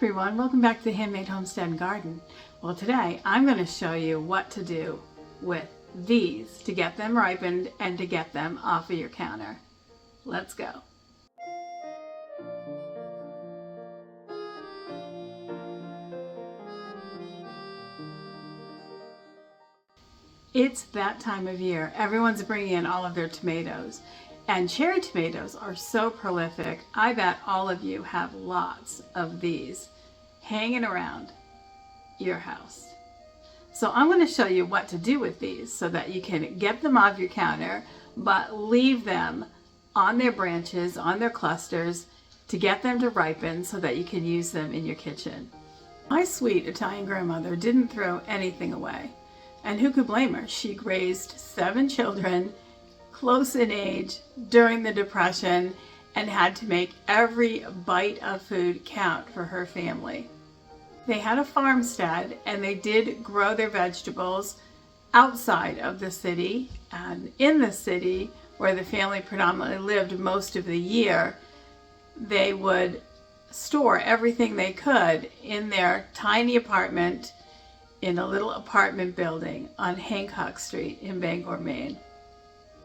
everyone, welcome back to the Handmade Homestead and Garden. Well, today I'm going to show you what to do with these to get them ripened and to get them off of your counter. Let's go. It's that time of year. Everyone's bringing in all of their tomatoes. And cherry tomatoes are so prolific. I bet all of you have lots of these hanging around your house. So I'm going to show you what to do with these so that you can get them off your counter, but leave them on their branches, on their clusters, to get them to ripen so that you can use them in your kitchen. My sweet Italian grandmother didn't throw anything away. And who could blame her? She raised 7 children, close in age, during the Depression, and had to make every bite of food count for her family. They had a farmstead, and they did grow their vegetables outside of the city. And in the city, where the family predominantly lived most of the year, they would store everything they could in their tiny apartment in a little apartment building on Hancock Street in Bangor, Maine.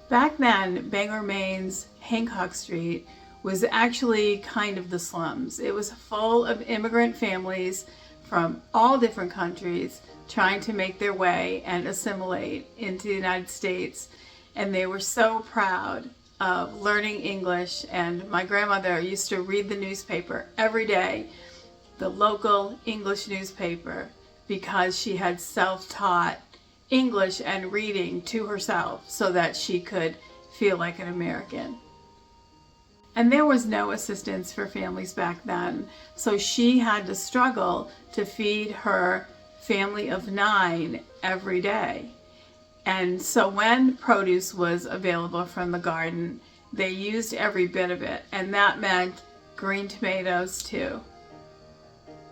Back then, Bangor, Maine's Hancock Street was actually kind of the slums. It was full of immigrant families from all different countries trying to make their way and assimilate into the United States. And they were so proud of learning English. And my grandmother used to read the newspaper every day, the local English newspaper, because she had self-taught English and reading to herself so that she could feel like an American. And there was no assistance for families back then, so she had to struggle to feed her family of 9 every day. And so when produce was available from the garden, they used every bit of it, and that meant green tomatoes too.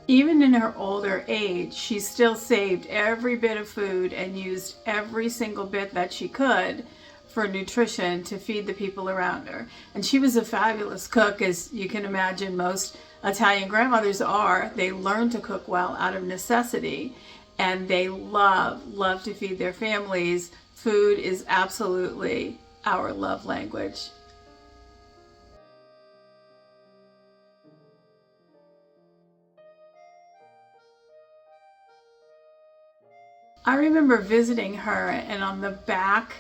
Even in her older age, she still saved every bit of food and used every single bit that she could for nutrition to feed the people around her. And she was a fabulous cook, as you can imagine most Italian grandmothers are. They learn to cook well out of necessity, and they love to feed their families. Food is absolutely our love language. I remember visiting her, and on the back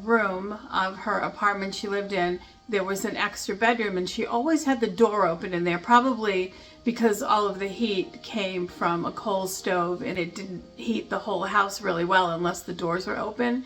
room of her apartment she lived in, there was an extra bedroom, and she always had the door open in there, probably because all of the heat came from a coal stove and it didn't heat the whole house really well unless the doors were open.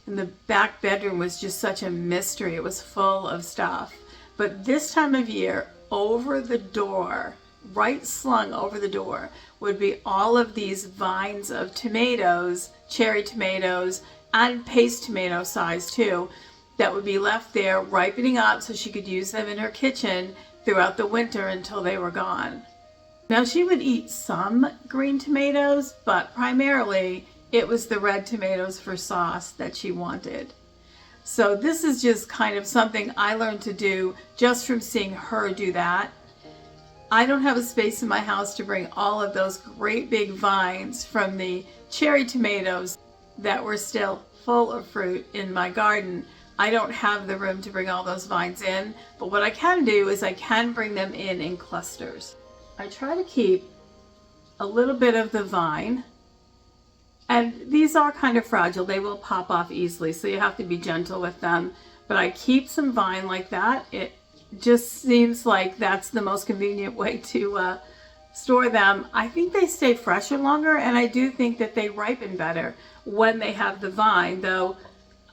And the back bedroom was just such a mystery. It was full of stuff. But this time of year, over the door, right slung over the door, would be all of these vines of tomatoes, cherry tomatoes, and paste tomato size too, that would be left there ripening up so she could use them in her kitchen throughout the winter until they were gone. Now, she would eat some green tomatoes, but primarily it was the red tomatoes for sauce that she wanted. So this is just kind of something I learned to do just from seeing her do that. I don't have a space in my house to bring all of those great big vines from the cherry tomatoes that were still full of fruit in my garden. I don't have the room to bring all those vines in, but what I can do is I can bring them in clusters. I try to keep a little bit of the vine, and these are kind of fragile. They will pop off easily, so you have to be gentle with them, but I keep some vine like that. It just seems like that's the most convenient way to store them. I think they stay fresher longer, and I do think that they ripen better when they have the vine, though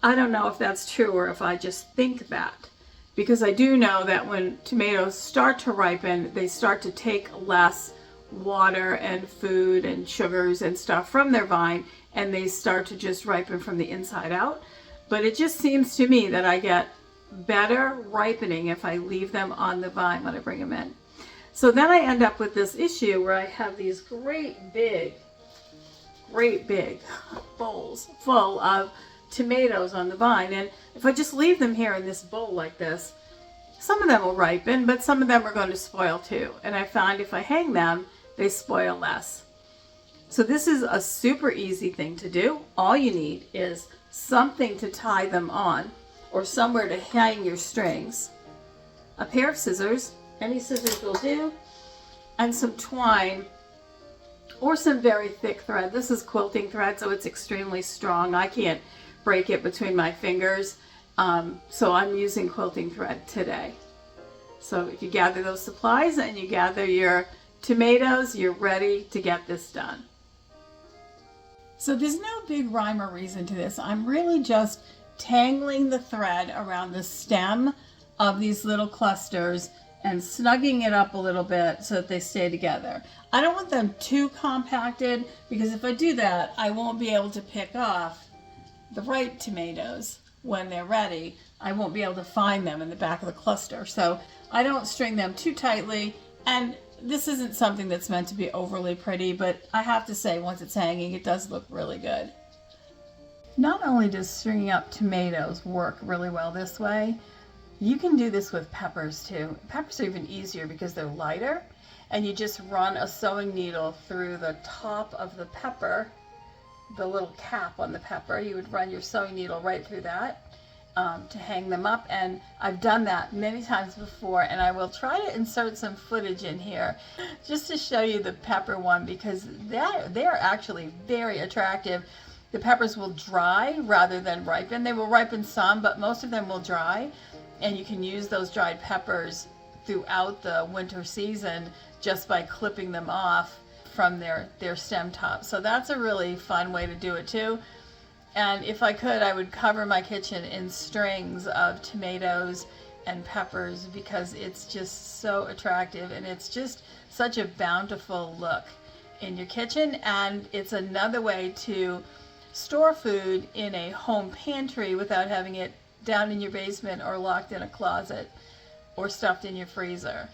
I don't know if that's true or if I just think that, because I do know that when tomatoes start to ripen, they start to take less water and food and sugars and stuff from their vine, and they start to just ripen from the inside out. But it just seems to me that I get better ripening if I leave them on the vine when I bring them in. So then I end up with this issue where I have these great big bowls full of tomatoes on the vine, and if I just leave them here in this bowl like this, Some of them will ripen, but some of them are going to spoil too. And I find if I hang them, they spoil less. So this is a super easy thing to do. All you need is something to tie them on or somewhere to hang your strings. A pair of scissors, any scissors will do, and some twine or some very thick thread. This is quilting thread, so it's extremely strong. I can't break it between my fingers, so I'm using quilting thread today. So if you gather those supplies and you gather your tomatoes, you're ready to get this done. So there's no big rhyme or reason to this. I'm really just tangling the thread around the stem of these little clusters and snugging it up a little bit so that they stay together. I don't want them too compacted because if I do that, I won't be able to pick off the ripe tomatoes when they're ready. I won't be able to find them in the back of the cluster. So I don't string them too tightly, and this isn't something that's meant to be overly pretty, but I have to say once it's hanging, it does look really good. Not only does stringing up tomatoes work really well this way, you can do this with peppers too. Peppers are even easier because they're lighter, and you just run a sewing needle through the top of the pepper, the little cap on the pepper. You would run your sewing needle right through that to hang them up, and I've done that many times before, and I will try to insert some footage in here just to show you the pepper one because they're actually very attractive. The peppers will dry rather than ripen. They will ripen some, but most of them will dry, and you can use those dried peppers throughout the winter season just by clipping them off from their stem top. So that's a really fun way to do it too. And if I could, I would cover my kitchen in strings of tomatoes and peppers because it's just so attractive, and it's just such a bountiful look in your kitchen. And it's another way to store food in a home pantry without having it down in your basement or locked in a closet or stuffed in your freezer.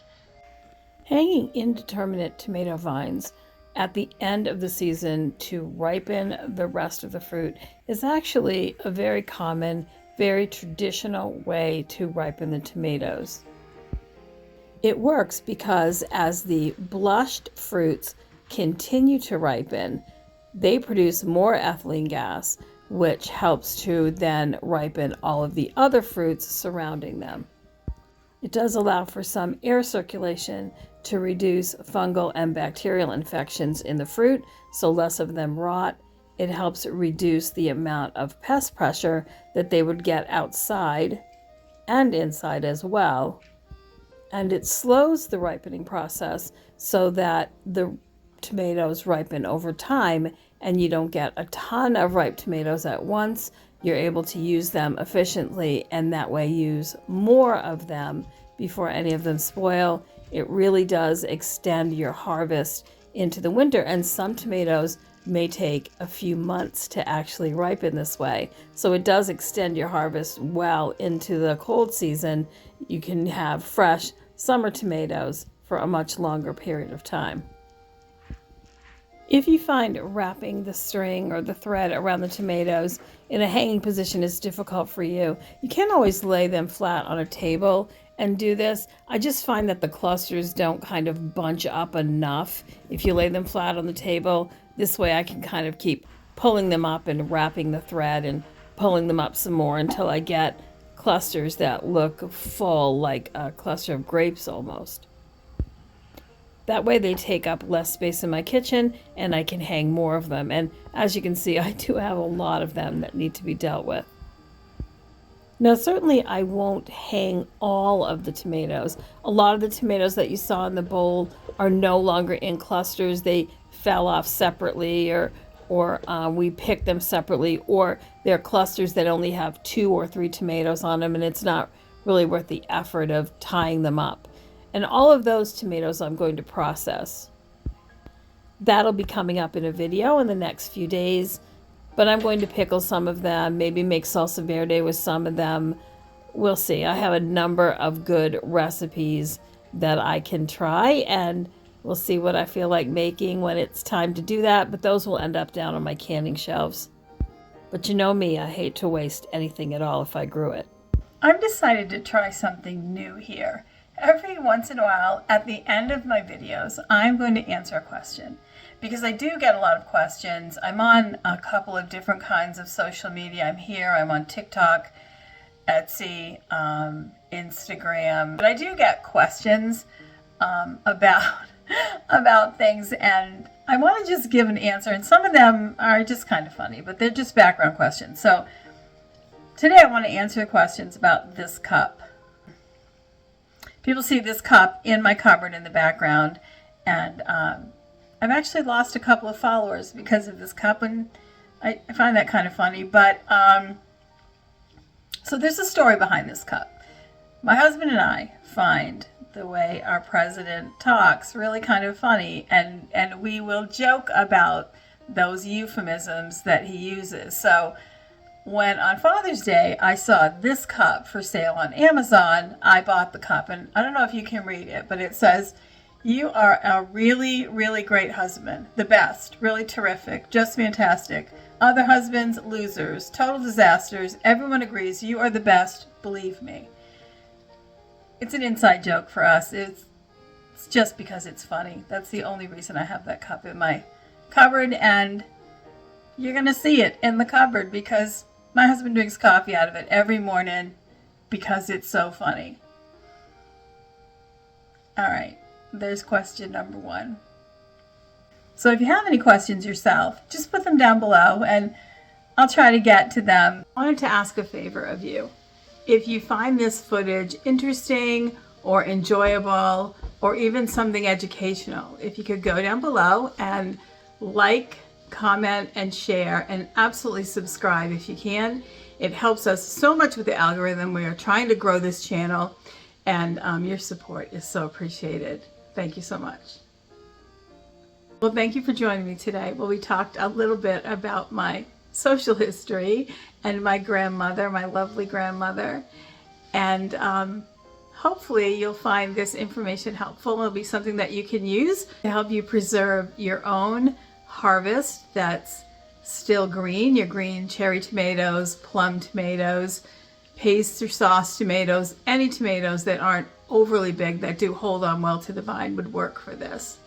Hanging indeterminate tomato vines at the end of the season to ripen the rest of the fruit is actually a very common, very traditional way to ripen the tomatoes. It works because as the blushed fruits continue to ripen, they produce more ethylene gas, which helps to then ripen all of the other fruits surrounding them. It does allow for some air circulation to reduce fungal and bacterial infections in the fruit, so less of them rot. It helps reduce the amount of pest pressure that they would get outside and inside as well. And it slows the ripening process so that the tomatoes ripen over time and you don't get a ton of ripe tomatoes at once. You're able to use them efficiently and that way use more of them before any of them spoil. It really does extend your harvest into the winter, and some tomatoes may take a few months to actually ripen this way. So it does extend your harvest well into the cold season. You can have fresh summer tomatoes for a much longer period of time. If you find wrapping the string or the thread around the tomatoes in a hanging position is difficult for you, you can't always lay them flat on a table and do this. I just find that the clusters don't kind of bunch up enough if you lay them flat on the table. This way I can kind of keep pulling them up and wrapping the thread and pulling them up some more until I get clusters that look full, like a cluster of grapes almost. That way they take up less space in my kitchen and I can hang more of them. And as you can see, I do have a lot of them that need to be dealt with. Now, certainly I won't hang all of the tomatoes. A lot of the tomatoes that you saw in the bowl are no longer in clusters. They fell off separately or we picked them separately, or they're clusters that only have 2 or 3 tomatoes on them and it's not really worth the effort of tying them up. And all of those tomatoes I'm going to process. That'll be coming up in a video in the next few days, but I'm going to pickle some of them, maybe make salsa verde with some of them. We'll see. I have a number of good recipes that I can try, and we'll see what I feel like making when it's time to do that, but those will end up down on my canning shelves. But you know me, I hate to waste anything at all if I grew it. I've decided to try something new here. Every once in a while, at the end of my videos, I'm going to answer a question. Because I do get a lot of questions. I'm on a couple of different kinds of social media. I'm on TikTok, Etsy, Instagram. But I do get questions about things, and I want to just give an answer. And some of them are just kind of funny, but they're just background questions. So today I want to answer questions about this cup. People see this cup in my cupboard in the background, and I've actually lost a couple of followers because of this cup, and I find that kind of funny. But so there's a story behind this cup. My husband and I find the way our president talks really kind of funny, and we will joke about those euphemisms that he uses. So when on Father's Day I saw this cup for sale on Amazon, I bought the cup, and I don't know if you can read it, but it says, "You are a really, really great husband. The best. Really terrific. Just fantastic. Other husbands, losers. Total disasters. Everyone agrees you are the best. Believe me." It's an inside joke for us. It's just because it's funny. That's the only reason I have that cup in my cupboard, and you're going to see it in the cupboard because my husband drinks coffee out of it every morning because it's so funny. All right. There's question number 1. So if you have any questions yourself, just put them down below and I'll try to get to them. I wanted to ask a favor of you. If you find this footage interesting or enjoyable or even something educational, if you could go down below and like, comment, and share, and absolutely subscribe if you can. It helps us so much with the algorithm. We are trying to grow this channel, and your support is so appreciated. Thank you so much. Well, thank you for joining me today. Well, we talked a little bit about my social history and my grandmother, my lovely grandmother. And hopefully you'll find this information helpful. It'll be something that you can use to help you preserve your own harvest that's still green, your green cherry tomatoes, plum tomatoes, paste or sauce tomatoes, any tomatoes that aren't overly big that do hold on well to the vine would work for this.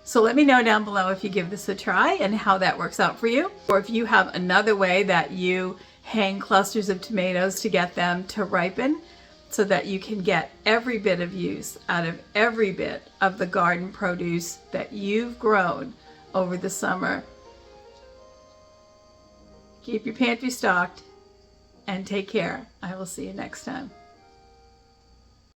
So let me know down below if you give this a try and how that works out for you, or if you have another way that you hang clusters of tomatoes to get them to ripen so that you can get every bit of use out of every bit of the garden produce that you've grown over the summer. Keep your pantry stocked and take care. I will see you next time.